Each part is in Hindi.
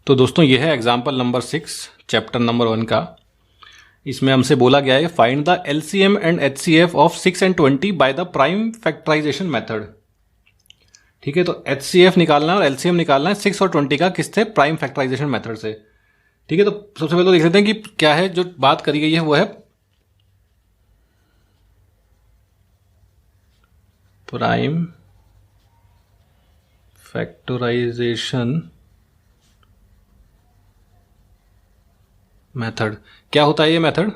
तो दोस्तों ये है एग्जाम्पल नंबर 6 चैप्टर नंबर 1 का। इसमें हमसे बोला गया है find the LCM and HCF of 6 and 20 by the prime factorisation method. ठीक है, तो एचसीएफ निकालना और एलसीएम निकालना है 6 और 20 का किससे? प्राइम फैक्टराइजेशन मेथड से। ठीक है, तो सबसे पहले तो देख लेते हैं कि क्या है जो बात करी गई है। वो है प्राइम फैक्टराइजेशन मेथड। क्या होता है ये मेथड?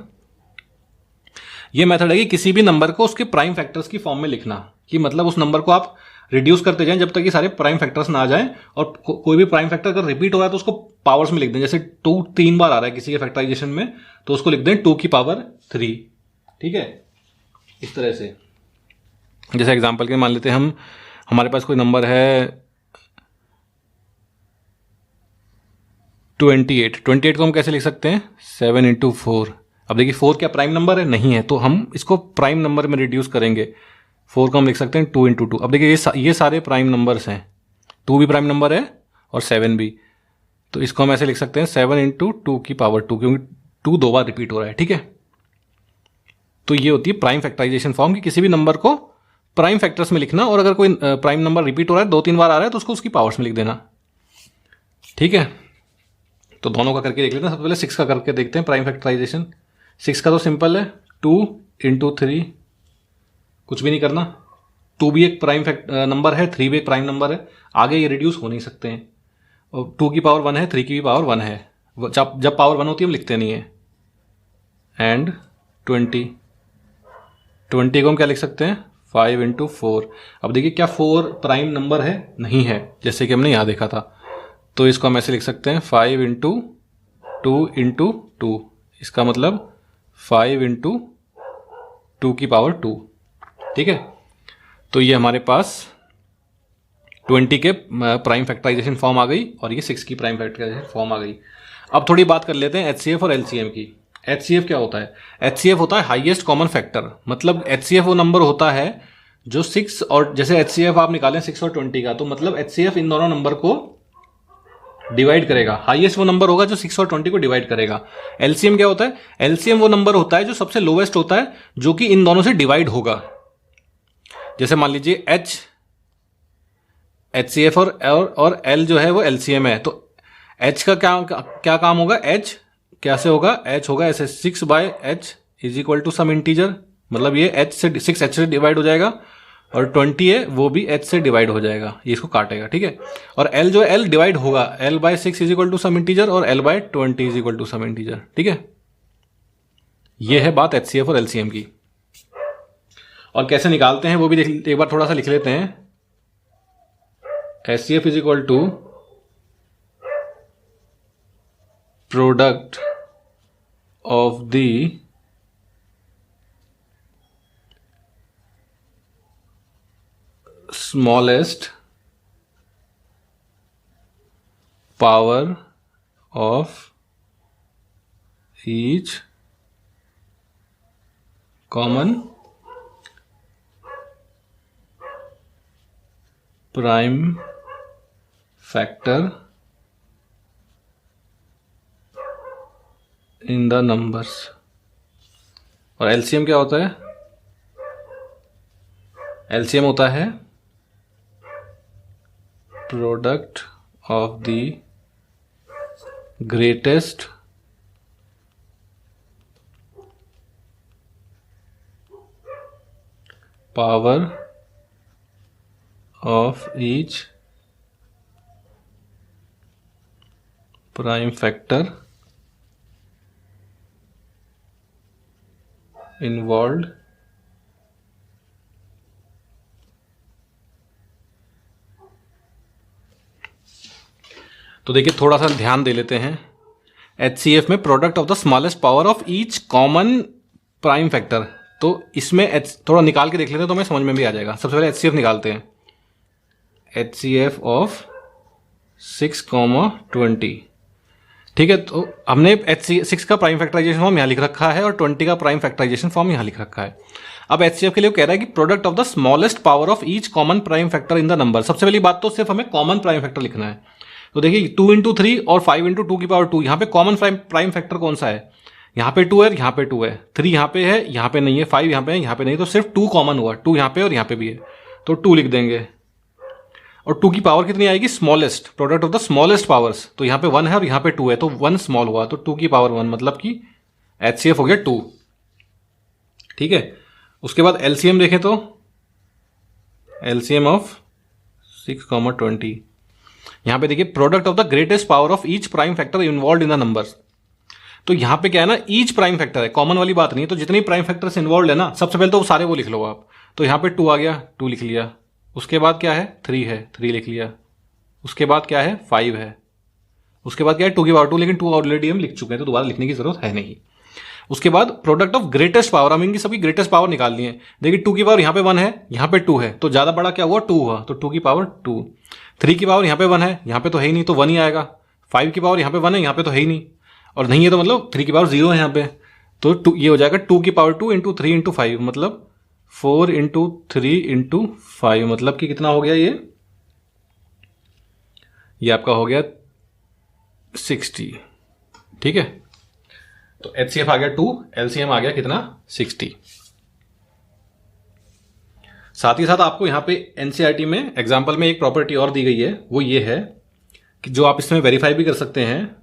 ये मेथड है कि किसी भी नंबर को उसके प्राइम फैक्टर्स की फॉर्म में लिखना, कि मतलब उस नंबर को आप रिड्यूस करते जाएं जब तक कि सारे प्राइम फैक्टर्स ना आ जाएं, और कोई भी प्राइम फैक्टर अगर रिपीट हो रहा है तो उसको पावर्स में लिख दें। जैसे 2 3 बार आ रहा है किसी के फैक्टराइजेशन में, तो उसको लिख दें 2 की पावर 3। ठीक है, इस तरह से। जैसे एग्जाम्पल के मान लेते हैं हमारे पास कोई नंबर है 28 को हम कैसे लिख सकते हैं? 7 × 4। अब देखिए 4 क्या प्राइम नंबर है? नहीं है, तो हम इसको प्राइम नंबर में रिड्यूस करेंगे। 4 को हम लिख सकते हैं 2 × 2। अब देखिए ये सारे प्राइम नंबर्स हैं, 2 भी प्राइम नंबर है और 7 भी, तो इसको हम ऐसे लिख सकते हैं 7 × 2 की पावर 2, क्योंकि 2 2 बार रिपीट हो रहा है। ठीक है, तो ये होती है प्राइम फैक्टराइजेशन फॉर्म, कि किसी भी नंबर को प्राइम फैक्टर्स में लिखना, और अगर कोई प्राइम नंबर रिपीट हो रहा है 2 3 बार आ रहा है तो उसको उसकी पावर्स में लिख देना। ठीक है, तो दोनों का करके देख लेते हैं। सबसे पहले 6 का करके देखते हैं प्राइम फैक्टराइजेशन। 6 का तो सिंपल है, 2 × 3, कुछ भी नहीं करना। 2 भी एक प्राइम नंबर है, 3 भी एक प्राइम नंबर है, आगे ये रिड्यूस हो नहीं सकते हैं। और 2 की पावर 1 है, 3 की भी पावर 1 है, जब पावर 1 होती है हम लिखते नहीं है। एंड 20 को हम क्या लिख सकते हैं? 5 × 4। अब देखिए क्या 4 प्राइम नंबर है? नहीं है, जैसे कि हमने यहाँ देखा था। तो इसको हम ऐसे लिख सकते हैं 5 × 2 × 2। इसका मतलब 5 × 2 की पावर 2। ठीक है, तो ये हमारे पास 20 के प्राइम फैक्टराइजेशन फॉर्म आ गई, और ये 6 की प्राइम फैक्टराइजेशन फॉर्म आ गई। अब थोड़ी बात कर लेते हैं एचसीएफ और एलसीएम की। एचसीएफ क्या होता है? एचसीएफ होता है हाईएस्ट कॉमन फैक्टर। मतलब एचसीएफ वो नंबर होता है जो 6 और, जैसे एचसीएफ आप निकालें 6 और 20 का, तो मतलब एचसीएफ इन दोनों नंबर को डिवाइड करेगा। हाईएस्ट वो नंबर होगा जो 6 और 20 को डिवाइड करेगा। एलसीएम क्या होता है? एलसीएम वो नंबर होता है जो सबसे लोवेस्ट होता है, जो कि इन दोनों से डिवाइड होगा। जैसे मान लीजिए एचसीएफ और एल जो है वो एलसीएम है, तो एच का क्या काम होगा? एच कैसे होगा? एच होगा ऐसे 6/h = सम इंटीजर, मतलब ये h से 6h से डिवाइड हो जाएगा, और 20 है वो भी h से डिवाइड हो जाएगा, ये इसको काटेगा। ठीक है, और l जो है l डिवाइड होगा, l/6 = सम इंटीजर, और l/20 = सम इंटीजर। ठीक है, ये है बात एचसीएफ और एलसीएम की। और कैसे निकालते हैं वो भी एक बार थोड़ा सा लिख लेते हैं। HCF = product of the smallest power of each common prime factor in the numbers। और एलसीएम क्या होता है? एलसीएम होता है product of the greatest power of each prime factor involved तो देखिए थोड़ा सा ध्यान दे लेते हैं। एचसीएफ में product of the smallest power of each common prime factor, तो इसमें थोड़ा निकाल के देख लेते हैं तो हमें समझ में भी आ जाएगा। सबसे पहले एचसीएफ निकालते हैं। HCF of 6,20। ठीक है, तो हमने HCF 6 का प्राइम फैक्टराइजेशन फॉर्म यहाँ लिख रखा है और 20 का प्राइम फैक्टराइजेशन फॉर्म यहाँ लिख रखा है। अब HCF के लिए कह रहा है कि product of the smallest power of each common prime factor in the number. सबसे पहली बात तो सिर्फ हमें कॉमन प्राइम फैक्टर लिखना है। तो देखिए 2 इंटू 3 और 5 इंटू 2 की पावर 2, यहाँ पे कॉमन प्राइम फैक्टर कौन सा है, यहाँ पे 2 है, यहाँ पे 2 है, 3 यहाँ पे है, यहाँ पे नहीं है, 5 यहाँ पे है, यहाँ पे नहीं, तो सिर्फ 2 कॉमन हुआ, 2 यहाँ पे और यहाँ पे भी है, तो 2 लिख देंगे। और 2 की पावर कितनी आएगी, smallest, product of the smallest powers, तो यहाँ पे 1 है और यहाँ पे 2 है, तो 1 स्मॉल हुआ, तो 2 की पावर 1, मतलब कि HCF हो गया 2। ठीक है, उसके बाद LCM देखें तो LCM ऑफ 6,20, यहां पे देखिए product of the greatest power of each prime factor involve in the numbers. तो यहां पे क्या है ना, ईच प्राइम फैक्टर है, कॉमन वाली बात नहीं है, तो जितनी प्राइम फैक्टर्स इन्वॉल्व है ना, सबसे पहले तो वो सारे वो लिख लो आप। तो यहां पे 2 आ गया, 2 लिख लिया, उसके बाद क्या है 3 है, 3 लिख लिया, उसके बाद क्या है 5 है, उसके बाद क्या है 2 की पावर 2, लेकिन 2 ऑलरेडी हम लिख चुके हैं तो दोबारा लिखने की जरूरत है नहीं। उसके बाद प्रोडक्ट ऑफ ग्रेटेस्ट पावर, हम इनकी सभी ग्रेटेस्ट पावर निकालनी है। देखिए 2 की पावर यहाँ पे 1 है, यहाँ पे 2 है, तो ज्यादा बड़ा क्या हुआ 2 हुआ, तो 2 की पावर 2। 3 की पावर यहाँ पे 1 है, यहाँ पे तो है ही नहीं, तो 1 ही आएगा। 5 की पावर यहाँ पे 1 है, यहाँ पे तो है ही नहीं, और नहीं है तो मतलब 3 की पावर 0 है यहाँ पे, तो 2 ये हो जाएगा 2 की पावर 2 इंटू 3 इंटू 5, मतलब 4 इंटू 3 इंटू 5, मतलब कि कितना हो गया ये आपका हो गया 60। ठीक है, तो HCF आ गया 2, LCM आ गया कितना 60। साथ ही साथ आपको यहां पे NCERT में एग्जाम्पल में एक प्रॉपर्टी और दी गई है, वो ये है कि जो आप इसमें वेरीफाई भी कर सकते हैं,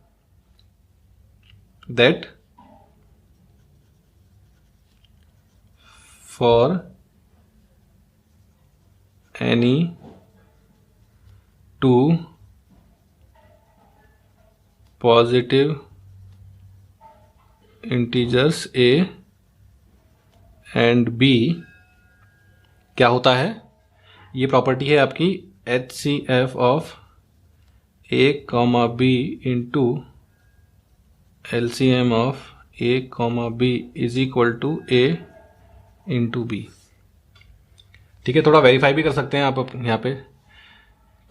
that for any 2 positive integers A and B, क्या होता है, ये प्रॉपर्टी है आपकी HCF of A, B into LCM of A, B is equal to A into B। ठीक है, थोड़ा वेरीफाई भी कर सकते हैं आप यहाँ पे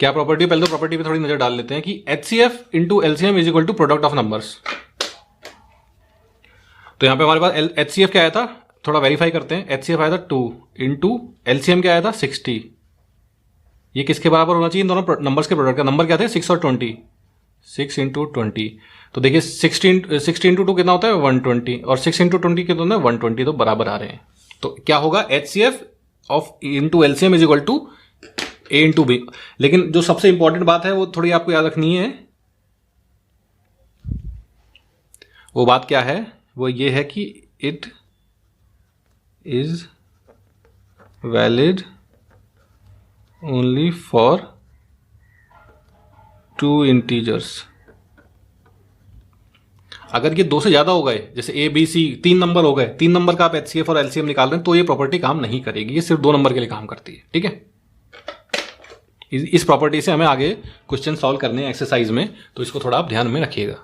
क्या प्रॉपर्टी, पहले तो प्रॉपर्टी पे थोड़ी नजर डाल लेते हैं कि HCF into LCM is equal to product of numbers. तो यहां पे हमारे पास HCF क्या आया था, थोड़ा वेरीफाई करते हैं। HCF आया था 2 इंटू LCM क्या आया था 60। ये किसके बराबर होना चाहिए, इन दोनों नंबर्स के प्रोडक्ट का, नंबर क्या थे 6 और 20, 6 इंटू 20, तो देखिए 60 इंटू 2 कितना होता है 120, और 6 इंटू 20 कितना होता है 120, तो बराबर आ रहे हैं। तो क्या होगा HCF of into LCM is equal to A into B। लेकिन जो सबसे इंपॉर्टेंट बात है वो थोड़ी आपको याद रखनी है, वो बात क्या है, वो ये है कि it is valid only for 2 integers. अगर ये 2 से ज्यादा हो गए, जैसे A B C 3 नंबर हो गए, 3 नंबर का आप HCF और LCM निकाल रहे हैं, तो ये प्रॉपर्टी काम नहीं करेगी, ये सिर्फ 2 नंबर के लिए काम करती है। ठीक है, इस प्रॉपर्टी से हमें आगे क्वेश्चन सॉल्व करने हैं एक्सरसाइज में, तो इसको थोड़ा आप ध्यान में रखिएगा।